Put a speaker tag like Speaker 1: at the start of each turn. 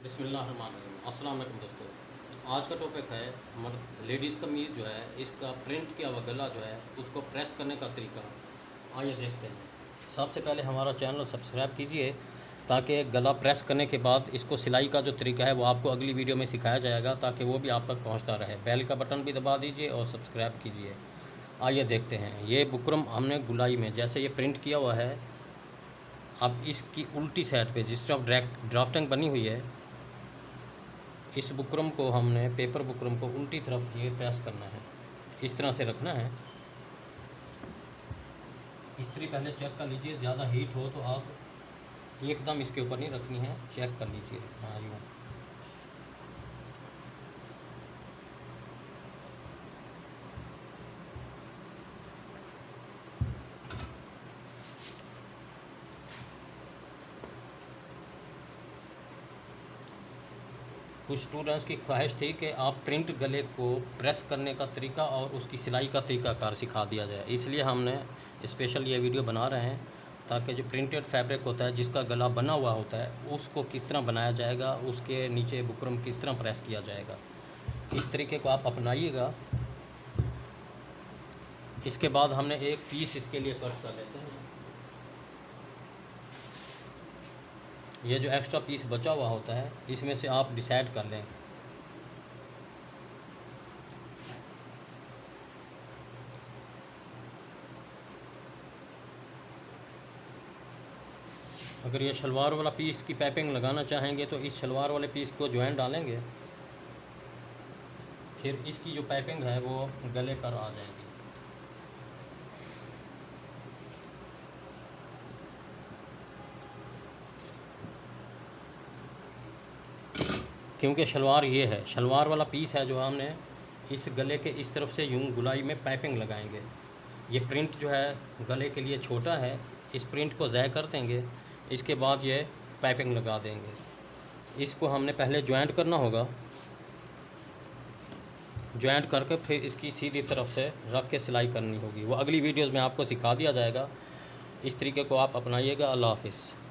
Speaker 1: बिस्मिल्लाहिर्रहमानिर्रहीम। अस्सलाम वालेकुम दोस्तों, आज का टॉपिक है लेडीज़ कमीज़ जो है इसका प्रिंट किया हुआ गला जो है उसको प्रेस करने का तरीका। आइए देखते हैं। सबसे पहले हमारा चैनल सब्सक्राइब कीजिए ताकि गला प्रेस करने के बाद इसको सिलाई का जो तरीका है वो आपको अगली वीडियो में सिखाया जाएगा, ताकि वो भी आप तक पहुँचता रहे। बेल का बटन भी दबा दीजिए और सब्सक्राइब कीजिए। आइए देखते हैं। ये बुकरम हमने गुलाई में जैसे ये प्रिंट किया हुआ है, अब इसकी उल्टी साइड पे जिस तरफ ड्राफ्टिंग बनी हुई है, इस बुकरम को हमने पेपर बुकरम को उल्टी तरफ ये प्रेस करना है, इस तरह से रखना है। इस्त्री पहले चेक कर लीजिए, ज़्यादा हीट हो तो आप एकदम इसके ऊपर नहीं रखनी है, चेक कर लीजिए। हाँ यूँ। कुछ स्टूडेंट्स की ख्वाहिश थी कि आप प्रिंट गले को प्रेस करने का तरीका और उसकी सिलाई का तरीकाकार सिखा दिया जाए, इसलिए हमने स्पेशल ये वीडियो बना रहे हैं ताकि जो प्रिंटेड फैब्रिक होता है जिसका गला बना हुआ होता है उसको किस तरह बनाया जाएगा, उसके नीचे बुकरम किस तरह प्रेस किया जाएगा, इस तरीके को आप अपनाइएगा। इसके बाद हमने एक पीस इसके लिए कट कर लेते हैं। ये जो एक्स्ट्रा पीस बचा हुआ होता है इसमें से आप डिसाइड कर लें। अगर ये शलवार वाला पीस की पाइपिंग लगाना चाहेंगे तो इस शलवार वाले पीस को ज्वाइन डालेंगे, फिर इसकी जो पाइपिंग है वो गले पर आ जाएगी। क्योंकि शलवार ये है, शलवार वाला पीस है जो हमने इस गले के इस तरफ से यूं गुलाई में पाइपिंग लगाएंगे। ये प्रिंट जो है गले के लिए छोटा है, इस प्रिंट को ज़ाय कर देंगे, इसके बाद ये पाइपिंग लगा देंगे। इसको हमने पहले जॉइंट करना होगा, जॉइंट करके फिर इसकी सीधी तरफ से रख के सिलाई करनी होगी। वो अगली वीडियोज़ में आपको सिखा दिया जाएगा। इस तरीके को आप अपनाइएगा। अल्लाह हाफ़िज़।